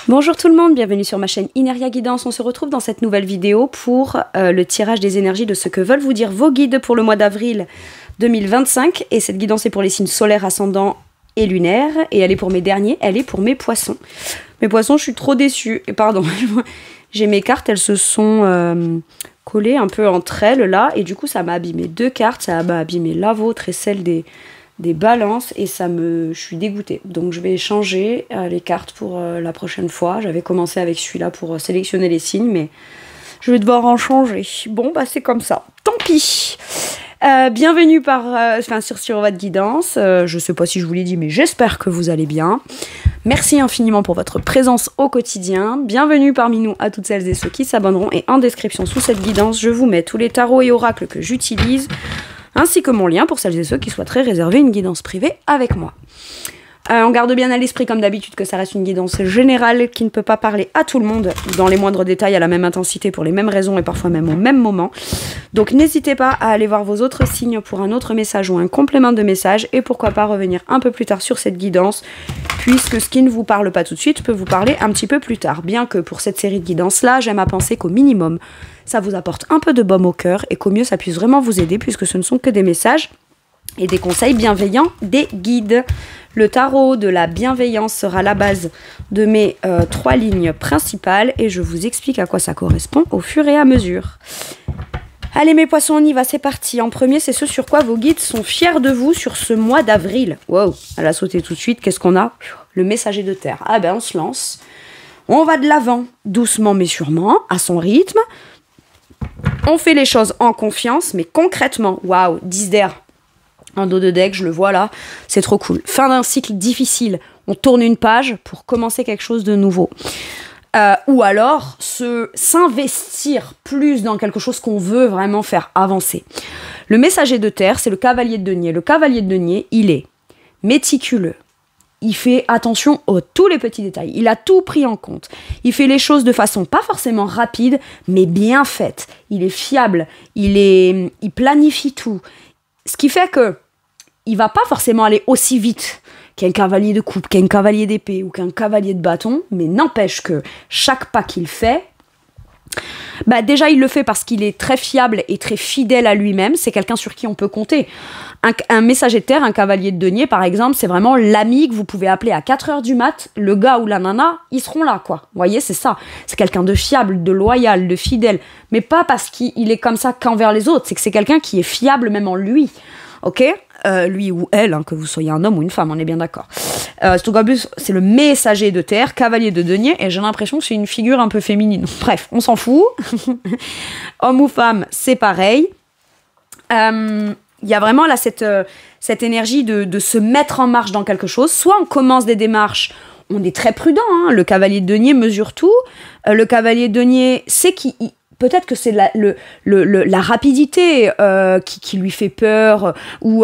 Bonjour tout le monde, bienvenue sur ma chaîne Ineria Guidance. On se retrouve dans cette nouvelle vidéo pour le tirage des énergies de ce que veulent vous dire vos guides pour le mois d'avril 2025. Et cette guidance est pour les signes solaires, ascendants et lunaires. Et elle est pour mes derniers, elle est pour mes poissons. Mes poissons, je suis trop déçue. Et pardon, j'ai mes cartes, elles se sont collées un peu entre elles là. Et du coup, ça m'a abîmé deux cartes. Ça m'a abîmé la vôtre et celle des balances et je suis dégoûtée. Donc je vais changer les cartes pour la prochaine fois. J'avais commencé avec celui-là pour sélectionner les signes, mais je vais devoir en changer. Bon, bah c'est comme ça. Tant pis. Bienvenue sur votre guidance. Je sais pas si je vous l'ai dit, mais j'espère que vous allez bien. Merci infiniment pour votre présence au quotidien. Bienvenue parmi nous à toutes celles et ceux qui s'abonneront. Et en description sous cette guidance, je vous mets tous les tarots et oracles que j'utilise, ainsi que mon lien pour celles et ceux qui souhaiteraient réserver une guidance privée avec moi. On garde bien à l'esprit, comme d'habitude, que ça reste une guidance générale qui ne peut pas parler à tout le monde dans les moindres détails, à la même intensité, pour les mêmes raisons et parfois même au même moment. Donc n'hésitez pas à aller voir vos autres signes pour un autre message ou un complément de message, et pourquoi pas revenir un peu plus tard sur cette guidance, puisque ce qui ne vous parle pas tout de suite peut vous parler un petit peu plus tard. Bien que pour cette série de guidances-là, j'aime à penser qu'au minimum, ça vous apporte un peu de baume au cœur, et qu'au mieux ça puisse vraiment vous aider, puisque ce ne sont que des messages et des conseils bienveillants des guides. Le tarot de la bienveillance sera la base de mes 3 lignes principales, et je vous explique à quoi ça correspond au fur et à mesure. Allez mes poissons, on y va, c'est parti. En premier, c'est ce sur quoi vos guides sont fiers de vous sur ce mois d'avril. Wow, elle a sauté tout de suite. Qu'est-ce qu'on a? Le messager de terre. Ah ben on se lance. On va de l'avant, doucement mais sûrement, à son rythme. On fait les choses en confiance, mais concrètement. Waouh, 10 d'air. Un dos de deck, je le vois là, c'est trop cool. Fin d'un cycle difficile, on tourne une page pour commencer quelque chose de nouveau. Ou alors, s'investir plus dans quelque chose qu'on veut vraiment faire avancer. Le messager de terre, c'est le cavalier de denier. Le cavalier de denier, il est méticuleux. Il fait attention à tous les petits détails. Il a tout pris en compte. Il fait les choses de façon pas forcément rapide, mais bien faite. Il est fiable. Il planifie tout. Ce qui fait que il va pas forcément aller aussi vite qu'un cavalier de coupe, qu'un cavalier d'épée ou qu'un cavalier de bâton, mais n'empêche que chaque pas qu'il fait, bah déjà il le fait parce qu'il est très fiable et très fidèle à lui-même. C'est quelqu'un sur qui on peut compter. Un messager de terre, un cavalier de denier par exemple, c'est vraiment l'ami que vous pouvez appeler à 4h du mat. Le gars ou la nana, ils seront là quoi. Vous voyez, c'est ça. C'est quelqu'un de fiable, de loyal, de fidèle. Mais pas parce qu'il est comme ça qu'envers les autres. C'est que c'est quelqu'un qui est fiable même en lui. Ok, lui ou elle, hein, que vous soyez un homme ou une femme, on est bien d'accord. Surtout qu'en plus, c'est le messager de terre, cavalier de denier, et j'ai l'impression que c'est une figure un peu féminine. Bref, on s'en fout. Homme ou femme, c'est pareil. Il y a vraiment là cette énergie de se mettre en marche dans quelque chose. Soit on commence des démarches, on est très prudent, hein, le cavalier de denier mesure tout. Le cavalier de denier sait qu'il... Peut-être que c'est la rapidité qui lui fait peur, ou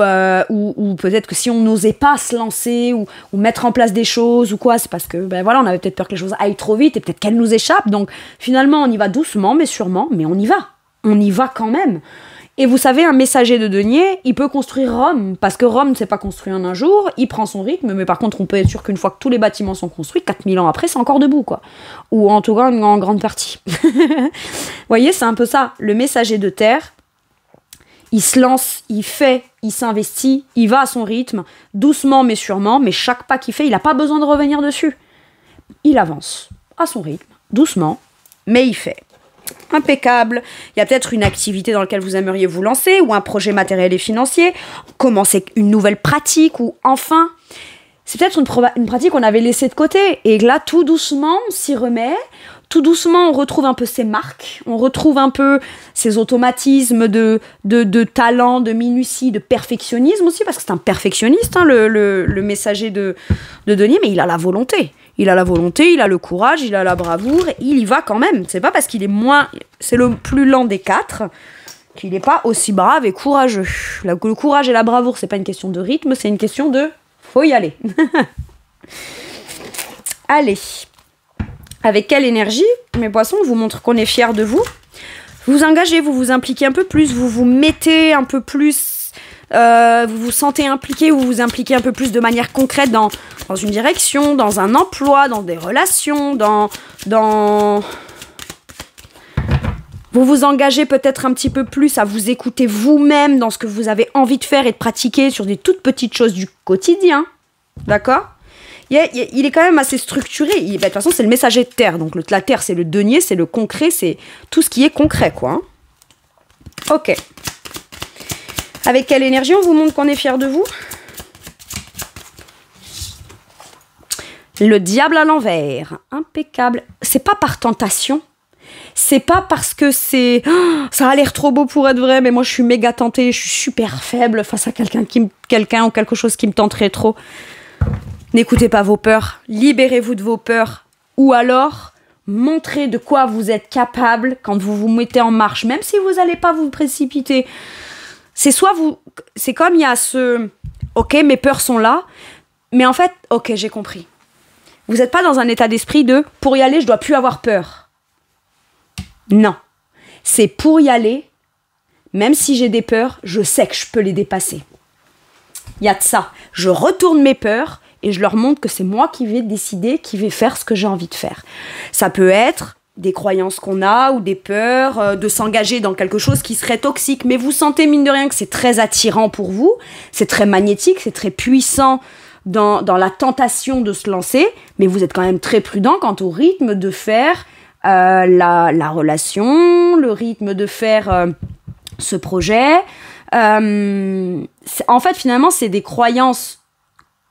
peut-être que si on n'osait pas se lancer ou mettre en place des choses ou quoi, c'est parce que ben voilà, on avait peut-être peur que les choses aillent trop vite et peut-être qu'elles nous échappent. Donc finalement, on y va doucement mais sûrement, mais on y va. On y va quand même. Et vous savez, un messager de denier, il peut construire Rome, parce que Rome ne s'est pas construit en un jour, il prend son rythme, mais par contre, on peut être sûr qu'une fois que tous les bâtiments sont construits, 4000 ans après, c'est encore debout, quoi. Ou en tout cas, en grande partie. Vous voyez, c'est un peu ça. Le messager de terre, il se lance, il fait, il s'investit, il va à son rythme, doucement mais sûrement, mais chaque pas qu'il fait, il n'a pas besoin de revenir dessus. Il avance à son rythme, doucement, mais il fait. Impeccable. Il y a peut-être une activité dans laquelle vous aimeriez vous lancer, ou un projet matériel et financier, commencer une nouvelle pratique, ou enfin, c'est peut-être une pratique qu'on avait laissée de côté, et là, tout doucement, on s'y remet, tout doucement, on retrouve un peu ses marques, on retrouve un peu ses automatismes de talent, de minutie, de perfectionnisme aussi, parce que c'est un perfectionniste, hein, le messager de denier, mais il a la volonté. Il a la volonté, il a le courage, il a la bravoure, et il y va quand même. C'est pas parce qu'il est c'est le plus lent des 4 qu'il n'est pas aussi brave et courageux. Le courage et la bravoure, c'est pas une question de rythme, c'est une question de faut y aller. Allez. Avec quelle énergie, mes poissons, on vous montre qu'on est fiers de vous. Vous vous engagez, vous vous impliquez un peu plus, vous vous mettez un peu plus, vous vous sentez impliqué, vous vous impliquez un peu plus de manière concrète dans dans une direction, dans un emploi, dans des relations, Vous vous engagez peut-être un petit peu plus à vous écouter vous-même dans ce que vous avez envie de faire et de pratiquer sur des toutes petites choses du quotidien. D'accord ? Il est quand même assez structuré. De toute façon, c'est le messager de terre. Donc la terre, c'est le denier, c'est le concret, c'est tout ce qui est concret, quoi. Hein. Ok. Avec quelle énergie on vous montre qu'on est fier de vous ? Le diable à l'envers. Impeccable. C'est pas par tentation. C'est pas parce que c'est... Oh, ça a l'air trop beau pour être vrai, mais moi je suis méga tentée, je suis super faible face à quelqu'un ou quelque chose qui me tenterait trop. N'écoutez pas vos peurs, libérez-vous de vos peurs. Ou alors, montrez de quoi vous êtes capable quand vous vous mettez en marche, même si vous n'allez pas vous précipiter. C'est comme il y a ce... Ok, mes peurs sont là, mais en fait, ok, j'ai compris. Vous n'êtes pas dans un état d'esprit de « pour y aller, je dois plus avoir peur ». Non. C'est pour y aller, même si j'ai des peurs, je sais que je peux les dépasser. Il y a de ça. Je retourne mes peurs et je leur montre que c'est moi qui vais décider, qui vais faire ce que j'ai envie de faire. Ça peut être des croyances qu'on a ou des peurs de s'engager dans quelque chose qui serait toxique, mais vous sentez mine de rien que c'est très attirant pour vous, c'est très magnétique, c'est très puissant dans la tentation de se lancer, mais vous êtes quand même très prudent quant au rythme de faire la relation, le rythme de faire ce projet. En fait, finalement, c'est des croyances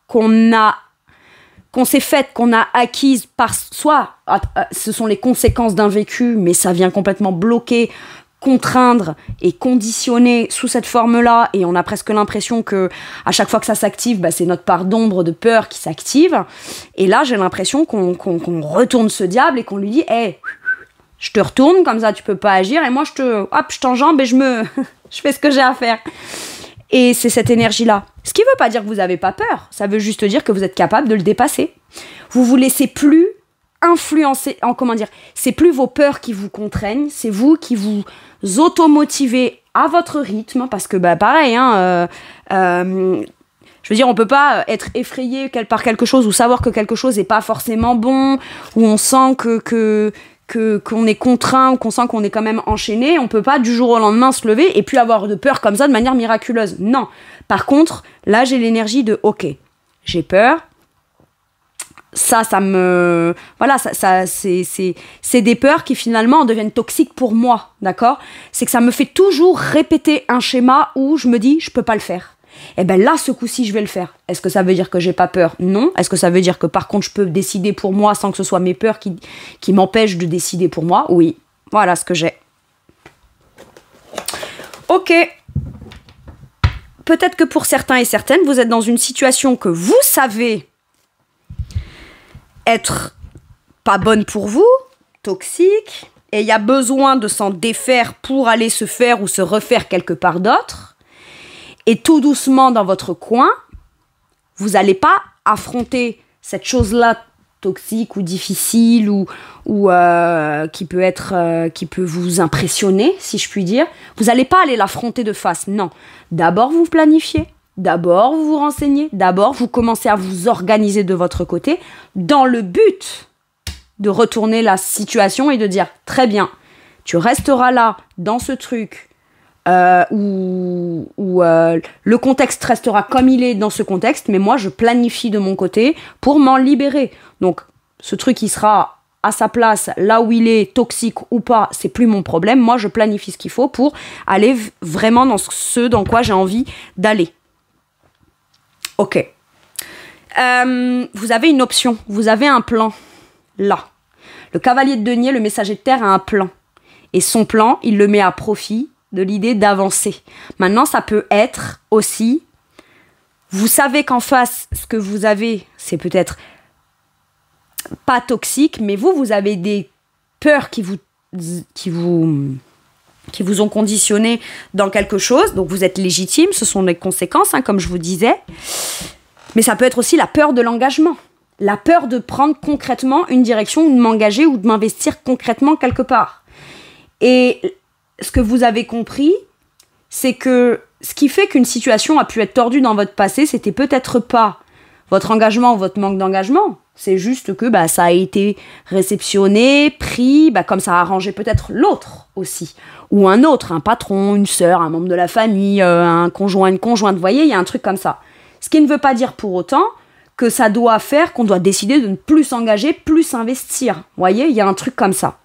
qu'on s'est faites, qu'on a acquises par soi. Ce sont les conséquences d'un vécu, mais ça vient complètement bloquer, contraindre et conditionner sous cette forme-là, et on a presque l'impression que à chaque fois que ça s'active, c'est notre part d'ombre de peur qui s'active. Et là, j'ai l'impression qu'on retourne ce diable et qu'on lui dit « Hey, je te retourne, comme ça tu peux pas agir, et moi je t'enjambe et je fais ce que j'ai à faire. » Et c'est cette énergie-là. Ce qui veut pas dire que vous avez pas peur, ça veut juste dire que vous êtes capable de le dépasser. Vous vous laissez plus influencer, c'est plus vos peurs qui vous contraignent, c'est vous qui vous automotivez à votre rythme, parce que pareil, je veux dire, on peut pas être effrayé par quelque chose ou savoir que quelque chose est pas forcément bon, ou on sent qu'on est contraint ou qu'on sent qu'on est quand même enchaîné. On peut pas du jour au lendemain se lever et puis avoir de peur comme ça de manière miraculeuse. Non. Par contre, là j'ai l'énergie de ok, j'ai peur. Ça me... Voilà, c'est des peurs qui finalement deviennent toxiques pour moi, d'accord ? C'est que ça me fait toujours répéter un schéma où je me dis, je peux pas le faire. Et là, ce coup-ci, je vais le faire. Est-ce que ça veut dire que j'ai pas peur ? Non. Est-ce que ça veut dire que par contre, je peux décider pour moi sans que ce soit mes peurs qui m'empêchent de décider pour moi ? Oui. Voilà ce que j'ai. Ok. Peut-être que pour certains et certaines, vous êtes dans une situation que vous savez être pas bonne pour vous, toxique, et il y a besoin de s'en défaire pour aller se faire ou se refaire quelque part d'autre. Et tout doucement dans votre coin, vous n'allez pas affronter cette chose-là toxique ou difficile ou qui peut vous impressionner, si je puis dire. Vous n'allez pas aller l'affronter de face, non. D'abord, vous planifiez. D'abord, vous vous renseignez. D'abord, vous commencez à vous organiser de votre côté dans le but de retourner la situation et de dire « Très bien, tu resteras là, dans ce truc, où le contexte restera comme il est dans ce contexte, mais moi, je planifie de mon côté pour m'en libérer. » Donc, ce truc, il sera à sa place, là où il est, toxique ou pas, c'est plus mon problème. Moi, je planifie ce qu'il faut pour aller vraiment dans ce dans quoi j'ai envie d'aller. Ok. Vous avez une option, vous avez un plan, là. Le cavalier de denier, le messager de terre, a un plan. Et son plan, il le met à profit de l'idée d'avancer. Maintenant, ça peut être aussi, vous savez qu'en face, ce que vous avez, c'est peut-être pas toxique, mais vous avez des peurs qui vous ont conditionné dans quelque chose, donc vous êtes légitime, ce sont des conséquences, comme je vous disais, mais ça peut être aussi la peur de l'engagement, la peur de prendre concrètement une direction, ou de m'engager, ou de m'investir concrètement quelque part. Et ce que vous avez compris, c'est que ce qui fait qu'une situation a pu être tordue dans votre passé, c'était peut-être pas votre engagement ou votre manque d'engagement. C'est juste que bah, ça a été réceptionné, pris, bah, comme ça a arrangé peut-être l'autre aussi. Ou un autre, un patron, une sœur, un membre de la famille, un conjoint, une conjointe. Vous voyez, il y a un truc comme ça. Ce qui ne veut pas dire pour autant que ça doit faire qu'on doit décider de ne plus s'engager, plus s'investir. Vous voyez, il y a un truc comme ça.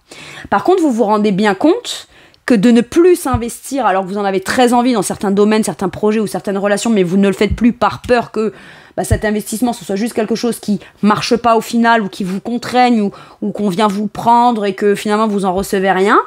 Par contre, vous vous rendez bien compte que de ne plus s'investir alors que vous en avez très envie dans certains domaines, certains projets ou certaines relations, mais vous ne le faites plus par peur que bah, cet investissement, ce soit juste quelque chose qui marche pas au final ou qui vous contraigne ou qu'on vient vous prendre et que finalement vous en recevez rien,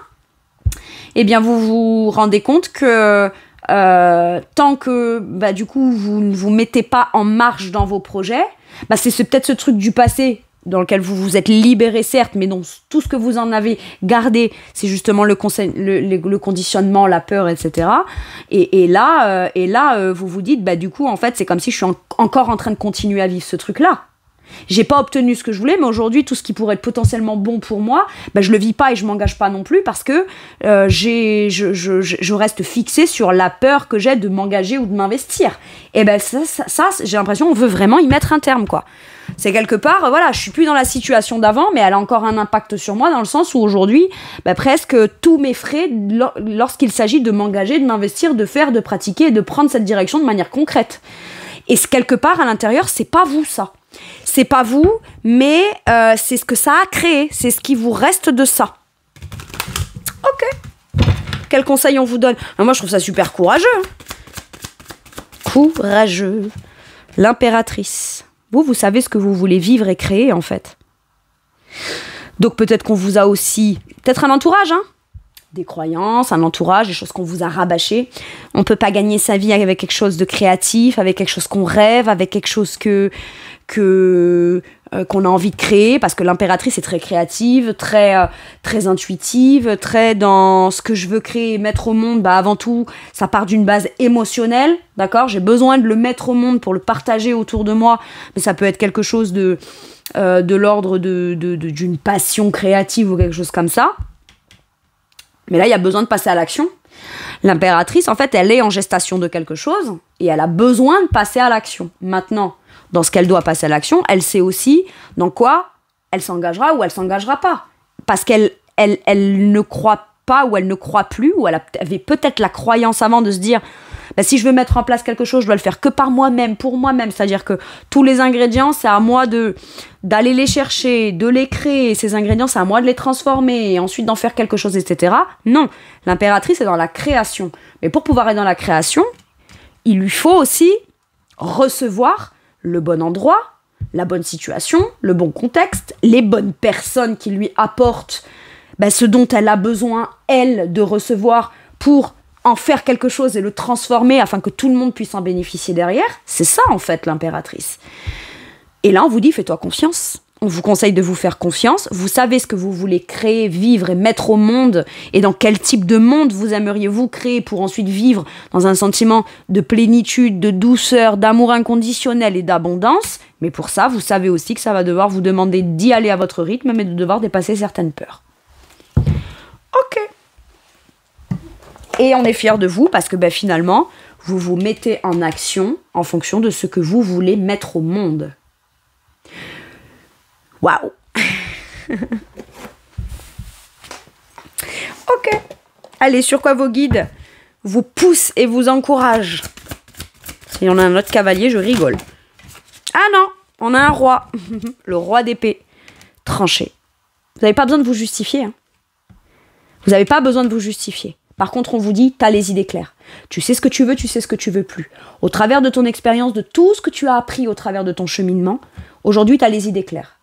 eh bien vous vous rendez compte que tant que bah, du coup vous ne vous mettez pas en marche dans vos projets, bah, c'est peut-être ce truc du passé dans lequel vous vous êtes libéré certes, mais dont tout ce que vous en avez gardé, c'est justement le conditionnement, la peur, etc. Et là, vous vous dites, bah du coup, en fait, c'est comme si je suis encore en train de continuer à vivre ce truc-là. J'ai pas obtenu ce que je voulais, mais aujourd'hui, tout ce qui pourrait être potentiellement bon pour moi, bah, je le vis pas et je m'engage pas non plus parce que je reste fixée sur la peur que j'ai de m'engager ou de m'investir. Et ben ça, j'ai l'impression qu'on veut vraiment y mettre un terme, quoi. C'est quelque part, voilà, je suis plus dans la situation d'avant, mais elle a encore un impact sur moi dans le sens où aujourd'hui, bah, presque tous m'effraient lorsqu'il s'agit de m'engager, de m'investir, de faire, de pratiquer et de prendre cette direction de manière concrète. Et quelque part, à l'intérieur, c'est pas vous, ça. C'est pas vous, mais c'est ce que ça a créé. C'est ce qui vous reste de ça. Ok. Quel conseil on vous donne? Moi, je trouve ça super courageux. Courageux. L'impératrice. Vous savez ce que vous voulez vivre et créer, en fait. Donc, peut-être qu'on vous a aussi... Peut-être un entourage, hein. Des croyances, un entourage, des choses qu'on vous a rabâchées. On ne peut pas gagner sa vie avec quelque chose de créatif, avec quelque chose qu'on rêve, avec quelque chose qu'on a envie de créer, parce que l'impératrice est très créative, très intuitive, très dans ce que je veux créer et mettre au monde. Bah, avant tout, ça part d'une base émotionnelle, d'accord ? J'ai besoin de le mettre au monde pour le partager autour de moi, mais ça peut être quelque chose de l'ordre d'une passion créative ou quelque chose comme ça. Mais là, il y a besoin de passer à l'action. L'impératrice, en fait, elle est en gestation de quelque chose et elle a besoin de passer à l'action. Maintenant, dans ce qu'elle doit passer à l'action, elle sait aussi dans quoi elle s'engagera ou elle s'engagera pas. Parce qu'elle ne croit pas ou elle ne croit plus, ou elle avait peut-être la croyance avant de se dire bah, si je veux mettre en place quelque chose, je dois le faire que par moi-même, pour moi-même. C'est-à-dire que tous les ingrédients, c'est à moi d'aller les chercher, de les créer. Ces ingrédients, c'est à moi de les transformer et ensuite d'en faire quelque chose, etc. Non, l'impératrice est dans la création. Mais pour pouvoir être dans la création, il lui faut aussi recevoir le bon endroit, la bonne situation, le bon contexte, les bonnes personnes qui lui apportent ce dont elle a besoin, elle, de recevoir pour en faire quelque chose et le transformer afin que tout le monde puisse en bénéficier derrière. C'est ça, en fait, l'impératrice. Et là, on vous dit, fais-toi confiance. On vous conseille de vous faire confiance. Vous savez ce que vous voulez créer, vivre et mettre au monde et dans quel type de monde vous aimeriez-vous créer pour ensuite vivre dans un sentiment de plénitude, de douceur, d'amour inconditionnel et d'abondance. Mais pour ça, vous savez aussi que ça va devoir vous demander d'y aller à votre rythme, mais de devoir dépasser certaines peurs. Ok. Et on est fiers de vous parce que finalement, vous vous mettez en action en fonction de ce que vous voulez mettre au monde. Waouh. Ok. Allez, sur quoi vos guides vous poussent et vous encouragent? Si on a un autre cavalier, je rigole. Ah non, on a un roi. Le roi d'épée. Tranché. Vous n'avez pas besoin de vous justifier. Hein. Vous n'avez pas besoin de vous justifier. Par contre, on vous dit, t'as les idées claires. Tu sais ce que tu veux, tu sais ce que tu veux plus. Au travers de ton expérience, de tout ce que tu as appris au travers de ton cheminement, aujourd'hui, t'as les idées claires.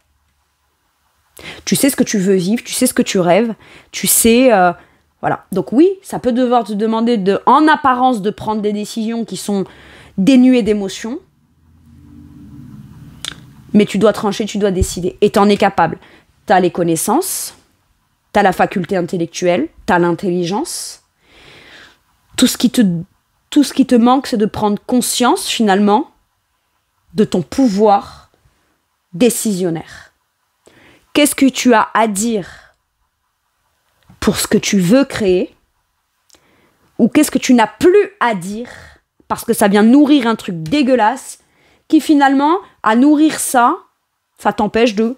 Tu sais ce que tu veux vivre, tu sais ce que tu rêves, tu sais... voilà. Donc oui, ça peut devoir te demander, en apparence, de prendre des décisions qui sont dénuées d'émotions, mais tu dois trancher, tu dois décider. Et t'en es capable. T'as les connaissances, t'as la faculté intellectuelle, t'as l'intelligence. Tout ce qui te manque, c'est de prendre conscience, finalement, de ton pouvoir décisionnaire. Qu'est-ce que tu as à dire pour ce que tu veux créer? Ou qu'est-ce que tu n'as plus à dire parce que ça vient nourrir un truc dégueulasse qui finalement, à nourrir ça, ça t'empêche de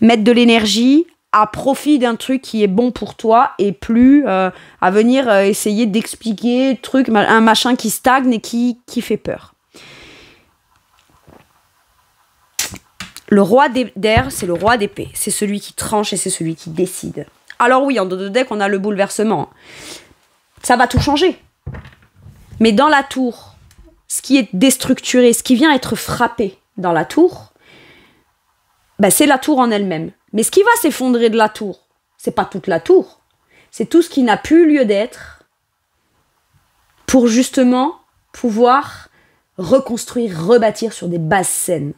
mettre de l'énergie à profit d'un truc qui est bon pour toi et plus à venir essayer d'expliquer un machin qui stagne et qui fait peur. Le roi d'air, c'est le roi d'épée. C'est celui qui tranche et c'est celui qui décide. Alors oui, en dos de deck, on a le bouleversement. Ça va tout changer. Mais dans la tour, ce qui est déstructuré, ce qui vient être frappé dans la tour, ben c'est la tour en elle-même. Mais ce qui va s'effondrer de la tour, c'est pas toute la tour. C'est tout ce qui n'a plus lieu d'être pour justement pouvoir reconstruire, rebâtir sur des bases saines.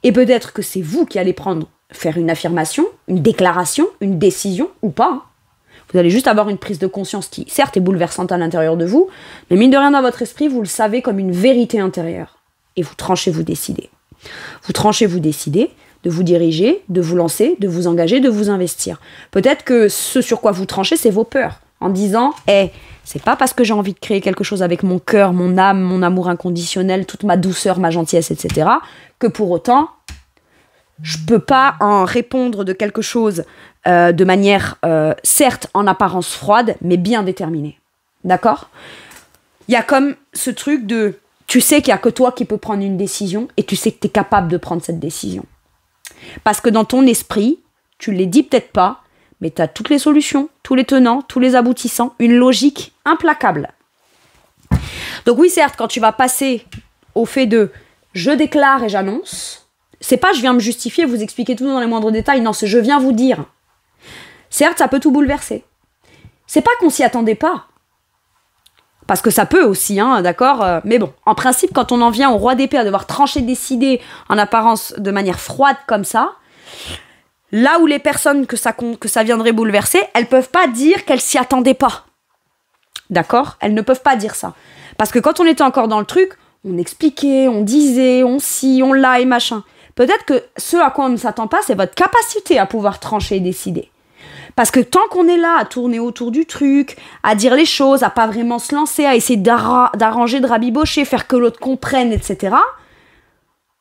Et peut-être que c'est vous qui allez faire une affirmation, une déclaration, une décision ou pas. Hein. Vous allez juste avoir une prise de conscience qui, certes, est bouleversante à l'intérieur de vous, mais mine de rien dans votre esprit, vous le savez comme une vérité intérieure. Et vous tranchez, vous décidez. Vous tranchez, vous décidez de vous diriger, de vous lancer, de vous engager, de vous investir. Peut-être que ce sur quoi vous tranchez, c'est vos peurs. En disant, c'est pas parce que j'ai envie de créer quelque chose avec mon cœur, mon âme, mon amour inconditionnel, toute ma douceur, ma gentillesse, etc., que pour autant, je peux pas en répondre de quelque chose de manière, certes, en apparence froide, mais bien déterminée. D'accord ? Il y a comme ce truc de, tu sais qu'il y a que toi qui peux prendre une décision et tu sais que tu es capable de prendre cette décision. Parce que dans ton esprit, tu ne les dis peut-être pas, mais tu as toutes les solutions, tous les tenants, tous les aboutissants, une logique implacable. Donc oui, certes, quand tu vas passer au fait de « je déclare et j'annonce », c'est pas « je viens me justifier, vous expliquer tout dans les moindres détails », non, c'est « je viens vous dire ». Certes, ça peut tout bouleverser. C'est pas qu'on s'y attendait pas. Parce que ça peut aussi, hein, d'accord. Mais bon, en principe, quand on en vient au roi d'épée à devoir trancher, décider en apparence de manière froide comme ça, là où les personnes que ça viendrait bouleverser, elles peuvent pas dire qu'elles s'y attendaient pas. D'accord ? Elles ne peuvent pas dire ça. Parce que quand on était encore dans le truc, on expliquait, on disait, on ci, on là et machin. Peut-être que ce à quoi on ne s'attend pas, c'est votre capacité à pouvoir trancher et décider. Parce que tant qu'on est là à tourner autour du truc, à dire les choses, à pas vraiment se lancer, à essayer d'arranger, de rabibocher, faire que l'autre comprenne, etc.,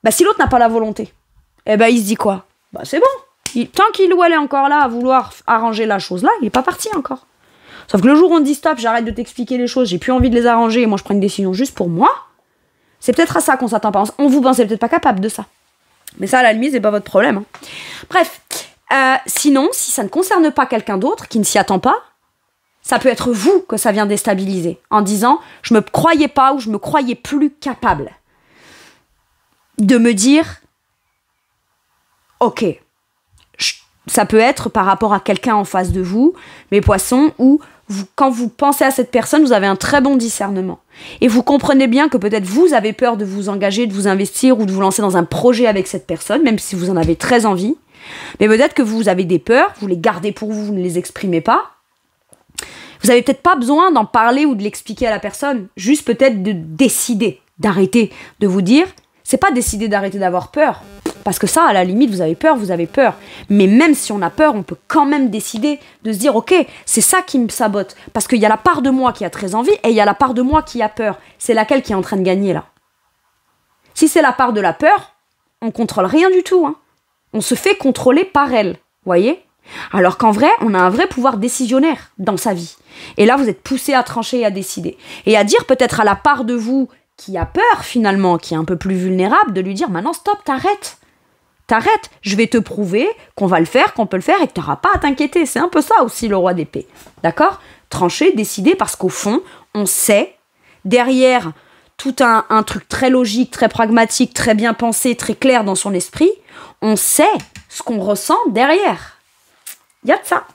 bah si l'autre n'a pas la volonté, il se dit quoi ? Bah c'est bon. Tant qu'il ou elle est encore là à vouloir arranger la chose là, il est pas parti encore. Sauf que le jour où on dit stop, j'arrête de t'expliquer les choses, j'ai plus envie de les arranger et moi je prends une décision juste pour moi, c'est peut-être à ça qu'on s'attend pas. On vous pensez peut-être pas capable de ça. Mais ça, à la limite, c'est pas votre problème. Hein. Bref. Sinon, si ça ne concerne pas quelqu'un d'autre qui ne s'y attend pas, ça peut être vous que ça vient déstabiliser en disant « je me croyais pas ou je me croyais plus capable de me dire « ok ». Ça peut être par rapport à quelqu'un en face de vous, mes poissons, où quand vous pensez à cette personne, vous avez un très bon discernement. Et vous comprenez bien que peut-être vous avez peur de vous engager, de vous investir ou de vous lancer dans un projet avec cette personne, même si vous en avez très envie. Mais peut-être que vous avez des peurs, vous les gardez pour vous, vous ne les exprimez pas. Vous n'avez peut-être pas besoin d'en parler ou de l'expliquer à la personne. Juste peut-être de décider, d'arrêter, de vous dire, c'est pas décider d'arrêter d'avoir peur. Parce que ça, à la limite, vous avez peur, vous avez peur. Mais même si on a peur, on peut quand même décider de se dire, ok, c'est ça qui me sabote. Parce qu'il y a la part de moi qui a très envie et il y a la part de moi qui a peur. C'est laquelle qui est en train de gagner là. Si c'est la part de la peur, on contrôle rien du tout, hein. On se fait contrôler par elle, voyez ? Alors qu'en vrai, on a un vrai pouvoir décisionnaire dans sa vie. Et là, vous êtes poussé à trancher et à décider. Et à dire peut-être à la part de vous qui a peur finalement, qui est un peu plus vulnérable, de lui dire « Maintenant, stop, t'arrêtes. T'arrêtes. Je vais te prouver qu'on va le faire, qu'on peut le faire et que t'auras pas à t'inquiéter. » C'est un peu ça aussi le roi d'épée. D'accord ? Trancher, décider, parce qu'au fond, on sait, derrière tout un truc très logique, très pragmatique, très bien pensé, très clair dans son esprit, on sait ce qu'on ressent derrière. Il y a de ça.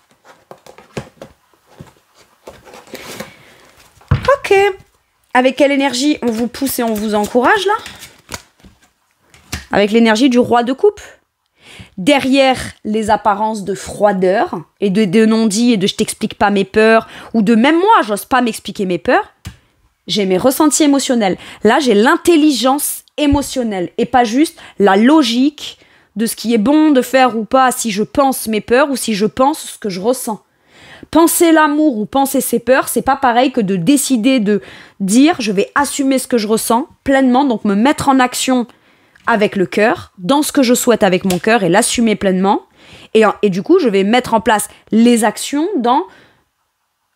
Ok. Avec quelle énergie on vous pousse et on vous encourage, là ? Avec l'énergie du roi de coupe. Derrière les apparences de froideur et de non-dit et de je t'explique pas mes peurs, ou de même moi, j'ose pas m'expliquer mes peurs, j'ai mes ressentis émotionnels. Là, j'ai l'intelligence émotionnelle et pas juste la logique de ce qui est bon de faire ou pas si je pense mes peurs ou si je pense ce que je ressens. penser l'amour ou penser ses peurs, c'est pas pareil que de décider de dire je vais assumer ce que je ressens pleinement, donc me mettre en action avec le cœur, dans ce que je souhaite avec mon cœur et l'assumer pleinement. Et du coup, je vais mettre en place les actions dans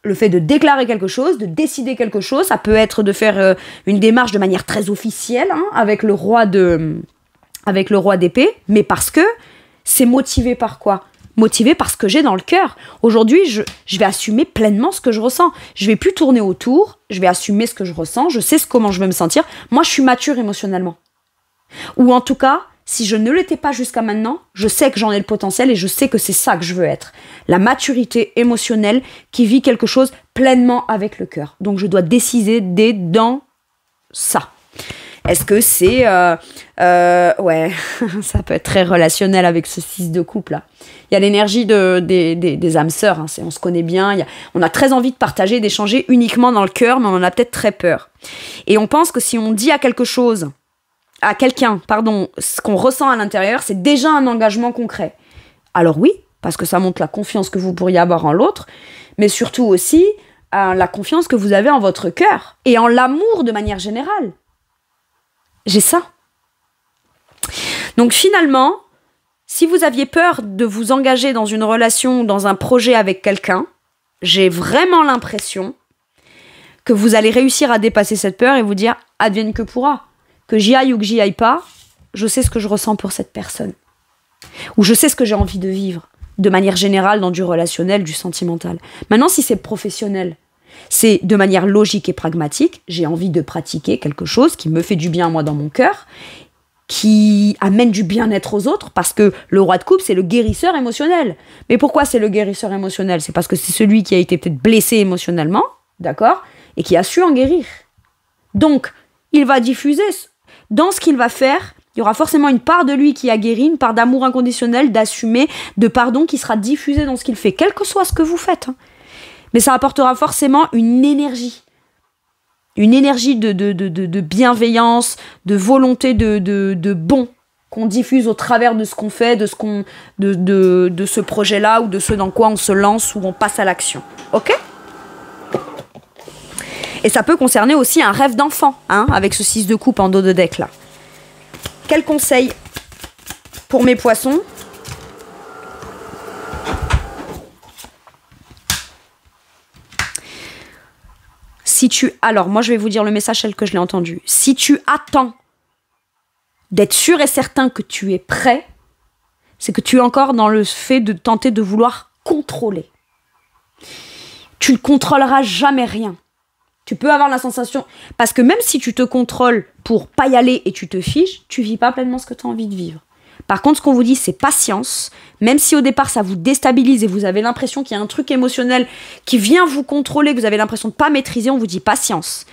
le fait de déclarer quelque chose, de décider quelque chose. Ça peut être de faire une démarche de manière très officielle avec le roi d'épée, mais parce que c'est motivé par quoi ? Motivé par ce que j'ai dans le cœur. Aujourd'hui, je vais assumer pleinement ce que je ressens. Je vais plus tourner autour, je vais assumer ce que je ressens, je sais comment je vais me sentir. Moi, je suis mature émotionnellement. Ou en tout cas, si je ne l'étais pas jusqu'à maintenant, je sais que j'en ai le potentiel et je sais que c'est ça que je veux être. La maturité émotionnelle qui vit quelque chose pleinement avec le cœur. Donc je dois décider dans ça. Est-ce que c'est... ouais, ça peut être très relationnel avec ce 6 de coupe là. Il y a l'énergie des âmes sœurs, on se connaît bien, on a très envie de partager, d'échanger uniquement dans le cœur, mais on en a peut-être très peur. Et on pense que si on dit à quelqu'un, ce qu'on ressent à l'intérieur, c'est déjà un engagement concret. Alors oui, parce que ça montre la confiance que vous pourriez avoir en l'autre, mais surtout aussi la confiance que vous avez en votre cœur et en l'amour de manière générale. J'ai ça. Donc finalement, si vous aviez peur de vous engager dans une relation, dans un projet avec quelqu'un, j'ai vraiment l'impression que vous allez réussir à dépasser cette peur et vous dire advienne que pourra. Que j'y aille ou que j'y aille pas, je sais ce que je ressens pour cette personne. Ou je sais ce que j'ai envie de vivre, de manière générale, dans du relationnel, du sentimental. Maintenant, si c'est professionnel, c'est de manière logique et pragmatique, j'ai envie de pratiquer quelque chose qui me fait du bien, moi, dans mon cœur, qui amène du bien-être aux autres, parce que le roi de coupe, c'est le guérisseur émotionnel. Mais pourquoi c'est le guérisseur émotionnel ? C'est parce que c'est celui qui a été peut-être blessé émotionnellement, d'accord ? Et qui a su en guérir. Donc, il va diffuser... Dans ce qu'il va faire, il y aura forcément une part de lui qui a guéri, une part d'amour inconditionnel, d'assumer, de pardon qui sera diffusée dans ce qu'il fait, quel que soit ce que vous faites. Mais ça apportera forcément une énergie de bienveillance, de volonté de bon qu'on diffuse au travers de ce qu'on fait, de ce projet-là ou de ce dans quoi on se lance ou on passe à l'action. Ok ? Et ça peut concerner aussi un rêve d'enfant, avec ce 6 de coupe en dos de deck là. Quel conseil pour mes poissons ? Alors, moi je vais vous dire le message tel que je l'ai entendu. Si tu attends d'être sûr et certain que tu es prêt, c'est que tu es encore dans le fait de tenter de vouloir contrôler. Tu ne contrôleras jamais rien. Tu peux avoir la sensation... Parce que même si tu te contrôles pour pas y aller et tu te fiches, tu vis pas pleinement ce que tu as envie de vivre. Par contre, ce qu'on vous dit, c'est patience. Même si au départ, ça vous déstabilise et vous avez l'impression qu'il y a un truc émotionnel qui vient vous contrôler, que vous avez l'impression de pas maîtriser, on vous dit patience.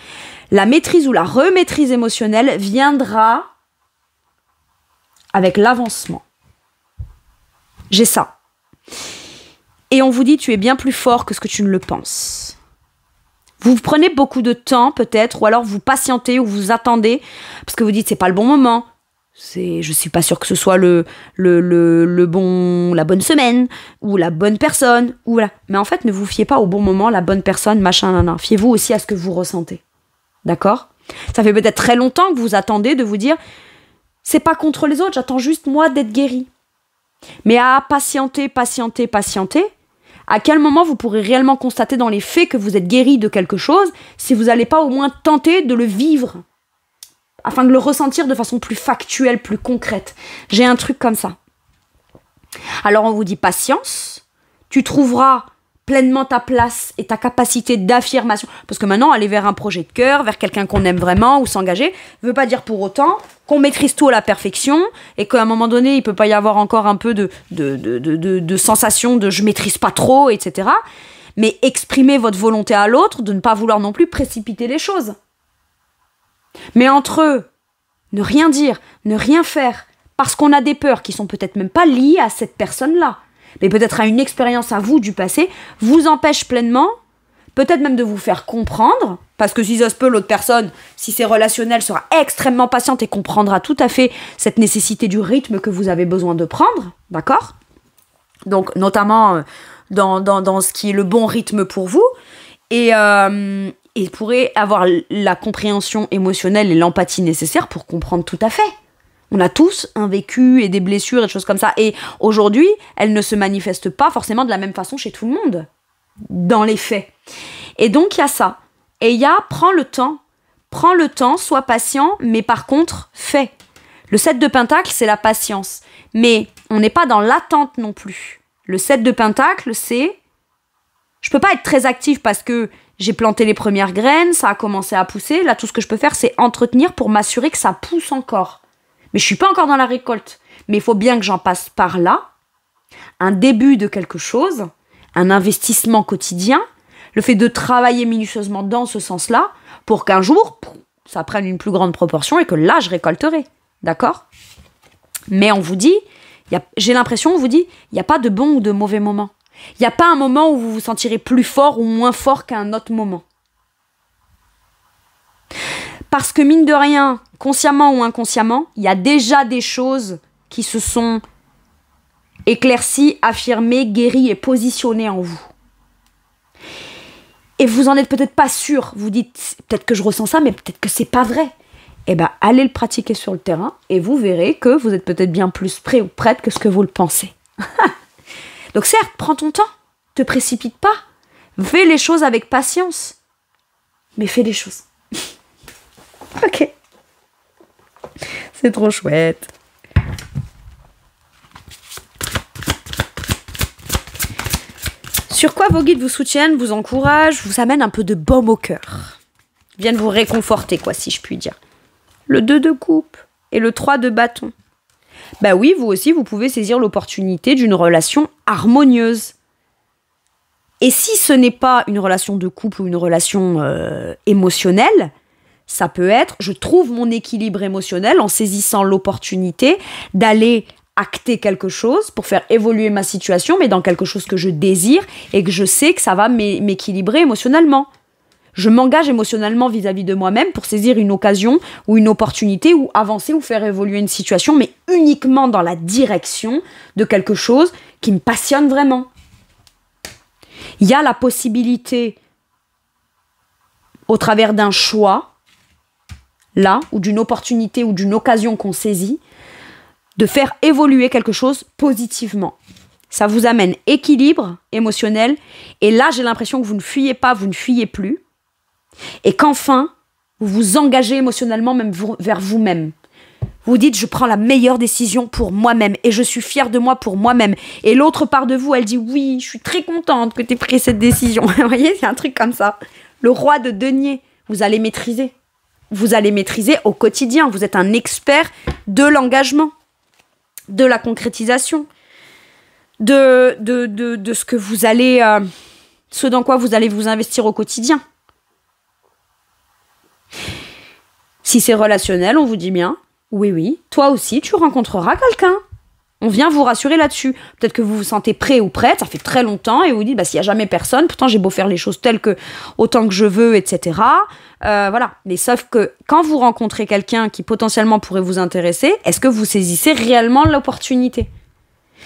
La maîtrise ou la remaîtrise émotionnelle viendra avec l'avancement. J'ai ça. Et on vous dit, tu es bien plus fort que ce que tu ne le penses. Vous prenez beaucoup de temps peut-être, ou alors vous patientez ou vous attendez, parce que vous dites c'est pas le bon moment, je suis pas sûre que ce soit la bonne semaine, ou la bonne personne, ou voilà. Mais en fait, ne vous fiez pas au bon moment, la bonne personne, machin, nan, nan. Fiez-vous aussi à ce que vous ressentez. D'accord ? Ça fait peut-être très longtemps que vous attendez de vous dire c'est pas contre les autres, j'attends juste moi d'être guéri. Mais à patienter, à quel moment vous pourrez réellement constater dans les faits que vous êtes guéri de quelque chose si vous n'allez pas au moins tenter de le vivre afin de le ressentir de façon plus factuelle, plus concrète. J'ai un truc comme ça. Alors on vous dit patience, tu trouveras pleinement ta place et ta capacité d'affirmation. Parce que maintenant, aller vers un projet de cœur, vers quelqu'un qu'on aime vraiment ou s'engager, ne veut pas dire pour autant qu'on maîtrise tout à la perfection et qu'à un moment donné, il peut pas y avoir encore un peu de sensation de je maîtrise pas trop, etc. Mais exprimez votre volonté à l'autre de ne pas vouloir non plus précipiter les choses. Mais entre ne rien dire, ne rien faire, parce qu'on a des peurs qui sont peut-être même pas liées à cette personne-là, mais peut-être à une expérience à vous du passé, vous empêche pleinement, peut-être même de vous faire comprendre, parce que si ça se peut, l'autre personne, si c'est relationnel, sera extrêmement patiente et comprendra tout à fait cette nécessité du rythme que vous avez besoin de prendre, d'accord ? Donc, notamment dans ce qui est le bon rythme pour vous, et pourrez avoir la compréhension émotionnelle et l'empathie nécessaire pour comprendre tout à fait. On a tous un vécu et des blessures et des choses comme ça. Et aujourd'hui, elles ne se manifestent pas forcément de la même façon chez tout le monde, dans les faits. Et donc, il y a ça. Et il y a, prends le temps, sois patient, mais par contre, fais. Le 7 de Pentacle, c'est la patience. Mais on n'est pas dans l'attente non plus. Le 7 de Pentacle, c'est... Je peux pas être très active parce que j'ai planté les premières graines, ça a commencé à pousser. Là, tout ce que je peux faire, c'est entretenir pour m'assurer que ça pousse encore. Mais je suis pas encore dans la récolte. Mais il faut bien que j'en passe par là. Un début de quelque chose, un investissement quotidien, le fait de travailler minutieusement dans ce sens-là, pour qu'un jour, ça prenne une plus grande proportion et que là, je récolterai. D'accord ? Mais on vous dit, j'ai l'impression, on vous dit, il n'y a pas de bon ou de mauvais moment. Il n'y a pas un moment où vous vous sentirez plus fort ou moins fort qu'un autre moment. Parce que mine de rien, consciemment ou inconsciemment, il y a déjà des choses qui se sont éclaircies, affirmées, guéries et positionnées en vous. Et vous en êtes peut-être pas sûr. Vous dites, peut-être que je ressens ça, mais peut-être que c'est pas vrai. Eh bien, allez le pratiquer sur le terrain et vous verrez que vous êtes peut-être bien plus prêt ou prête que ce que vous le pensez. Donc certes, prends ton temps, te précipite pas, fais les choses avec patience, mais fais les choses. Ok. C'est trop chouette. Sur quoi vos guides vous soutiennent, vous encouragent, vous amènent un peu de baume au cœur. Viennent vous réconforter, quoi, si je puis dire. Le 2 de coupe et le 3 de bâton. Bah oui, vous aussi, vous pouvez saisir l'opportunité d'une relation harmonieuse. Et si ce n'est pas une relation de couple ou une relation émotionnelle, ça peut être, je trouve mon équilibre émotionnel en saisissant l'opportunité d'aller acter quelque chose pour faire évoluer ma situation, mais dans quelque chose que je désire et que je sais que ça va m'équilibrer émotionnellement. Je m'engage émotionnellement vis-à-vis de moi-même pour saisir une occasion ou une opportunité ou avancer ou faire évoluer une situation, mais uniquement dans la direction de quelque chose qui me passionne vraiment. Il y a la possibilité, au travers d'un choix, là, ou d'une opportunité ou d'une occasion qu'on saisit, de faire évoluer quelque chose positivement. Ça vous amène équilibre émotionnel, et là, j'ai l'impression que vous ne fuyez pas, vous ne fuyez plus, et qu'enfin, vous vous engagez émotionnellement même vers vous-même. Vous dites, je prends la meilleure décision pour moi-même, et je suis fière de moi pour moi-même. Et l'autre part de vous, elle dit, oui, je suis très contente que tu aies pris cette décision. Vous voyez, c'est un truc comme ça. Le roi de denier, vous allez maîtriser. Vous allez maîtriser au quotidien. Vous êtes un expert de l'engagement, de la concrétisation, de ce que vous allez, ce dans quoi vous allez vous investir au quotidien. Si c'est relationnel, on vous dit bien, oui, toi aussi, tu rencontreras quelqu'un. On vient vous rassurer là-dessus. Peut-être que vous vous sentez prêt ou prête, ça fait très longtemps, et vous dites, s'il n'y a jamais personne, pourtant j'ai beau faire les choses telles que, autant que je veux, etc. Voilà. Mais sauf que quand vous rencontrez quelqu'un qui potentiellement pourrait vous intéresser, est-ce que vous saisissez réellement l'opportunité ?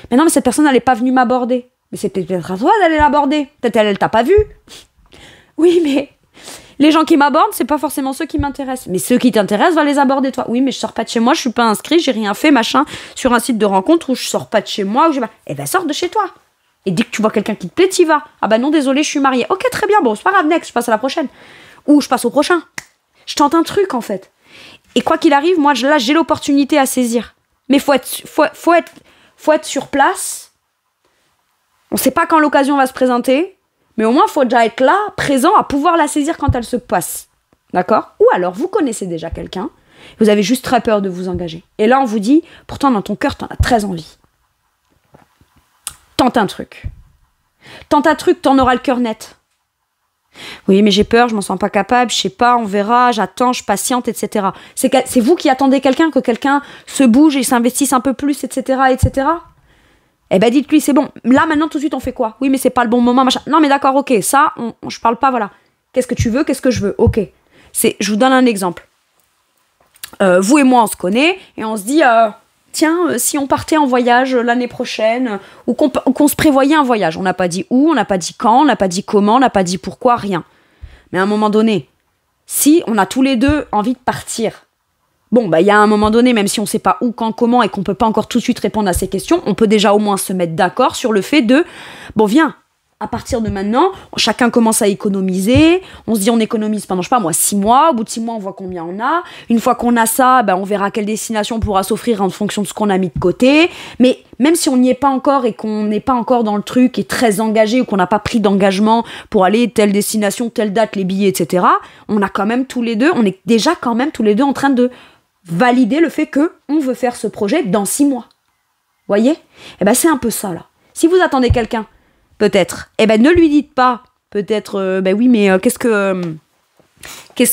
Mais non, mais cette personne, elle n'est pas venue m'aborder. Mais c'était peut-être à toi d'aller l'aborder. Peut-être elle t'a pas vu. Oui, mais les gens qui m'abordent, c'est pas forcément ceux qui m'intéressent. Mais ceux qui t'intéressent, va les aborder toi. Oui, mais je sors pas de chez moi, je suis pas inscrit, j'ai rien fait, machin, sur un site de rencontre où je sors pas de chez moi. Eh ben, sors de chez toi. Et dès que tu vois quelqu'un qui te plaît, t'y vas. Ah bah non, désolé, je suis mariée. Ok, très bien, bon, c'est pas grave, next, je passe à la prochaine. Ou je passe au prochain. Je tente un truc, en fait. Et quoi qu'il arrive, moi, là, j'ai l'opportunité à saisir. Mais faut être sur place. On sait pas quand l'occasion va se présenter. Mais au moins, il faut déjà être là, présent, à pouvoir la saisir quand elle se passe. D'accord ? Ou alors, vous connaissez déjà quelqu'un, vous avez juste très peur de vous engager. Et là, on vous dit, pourtant, dans ton cœur, t'en as très envie. Tente un truc. Tente un truc, t'en auras le cœur net. Oui, mais j'ai peur, je m'en sens pas capable, je sais pas, on verra, j'attends, je patiente, etc. C'est vous qui attendez quelqu'un, que quelqu'un se bouge et s'investisse un peu plus, etc., etc. Eh ben dites-lui, c'est bon. Là, maintenant, tout de suite, on fait quoi ? Oui, mais c'est pas le bon moment, machin. Non, mais d'accord, ok, ça, je parle pas, voilà. Qu'est-ce que tu veux ? Qu'est-ce que je veux ? Ok. Je vous donne un exemple. Vous et moi, on se connaît, et on se dit, tiens, si on partait en voyage l'année prochaine, ou qu'on se prévoyait un voyage. On n'a pas dit où, on n'a pas dit quand, on n'a pas dit comment, on n'a pas dit pourquoi, rien. Mais à un moment donné, si on a tous les deux envie de partir, bon, bah, il y a un moment donné, même si on ne sait pas où, quand, comment, et qu'on ne peut pas encore tout de suite répondre à ces questions, on peut déjà au moins se mettre d'accord sur le fait de, bon, viens, à partir de maintenant, chacun commence à économiser, on se dit on économise pendant, je sais pas moi, 6 mois, au bout de 6 mois, on voit combien on a, une fois qu'on a ça, ben, on verra quelle destination pourra s'offrir en fonction de ce qu'on a mis de côté, mais même si on n'y est pas encore et qu'on n'est pas encore dans le truc et très engagé ou qu'on n'a pas pris d'engagement pour aller telle destination, telle date, les billets, etc., on a quand même tous les deux, on est déjà quand même tous les deux en train de valider le fait que on veut faire ce projet dans 6 mois. Voyez ? Eh ben c'est un peu ça là. Si vous attendez quelqu'un, peut-être, eh ben ne lui dites pas, peut-être, ben oui, mais qu'est-ce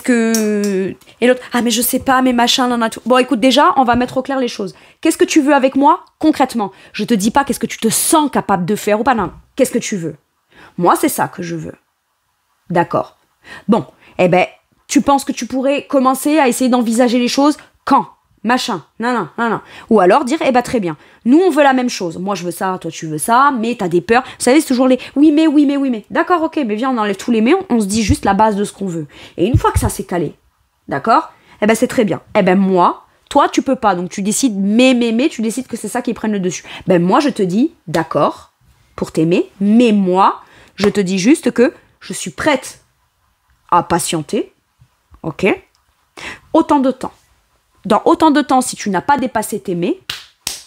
que... Et l'autre, ah mais je sais pas, mais machin, nan, nan, tout. Bon écoute, déjà, on va mettre au clair les choses. Qu'est-ce que tu veux avec moi, concrètement? Je te dis pas qu'est-ce que tu te sens capable de faire ou pas, non. Qu'est-ce que tu veux? Moi, c'est ça que je veux. D'accord. Bon, eh ben, tu penses que tu pourrais commencer à essayer d'envisager les choses quand? Machin, nan. Ou alors dire, eh ben très bien, nous on veut la même chose, moi je veux ça, toi tu veux ça, mais t'as des peurs, vous savez c'est toujours les oui mais, d'accord ok, mais viens on enlève tous les mais, on se dit juste la base de ce qu'on veut, et une fois que ça s'est calé, d'accord, eh ben c'est très bien, eh ben moi, toi tu peux pas, donc tu décides mais, tu décides que c'est ça qui prenne le dessus, ben moi je te dis, d'accord, pour t'aimer, mais moi, je te dis juste que je suis prête à patienter, ok, autant de temps. Dans autant de temps, si tu n'as pas dépassé t'aimer,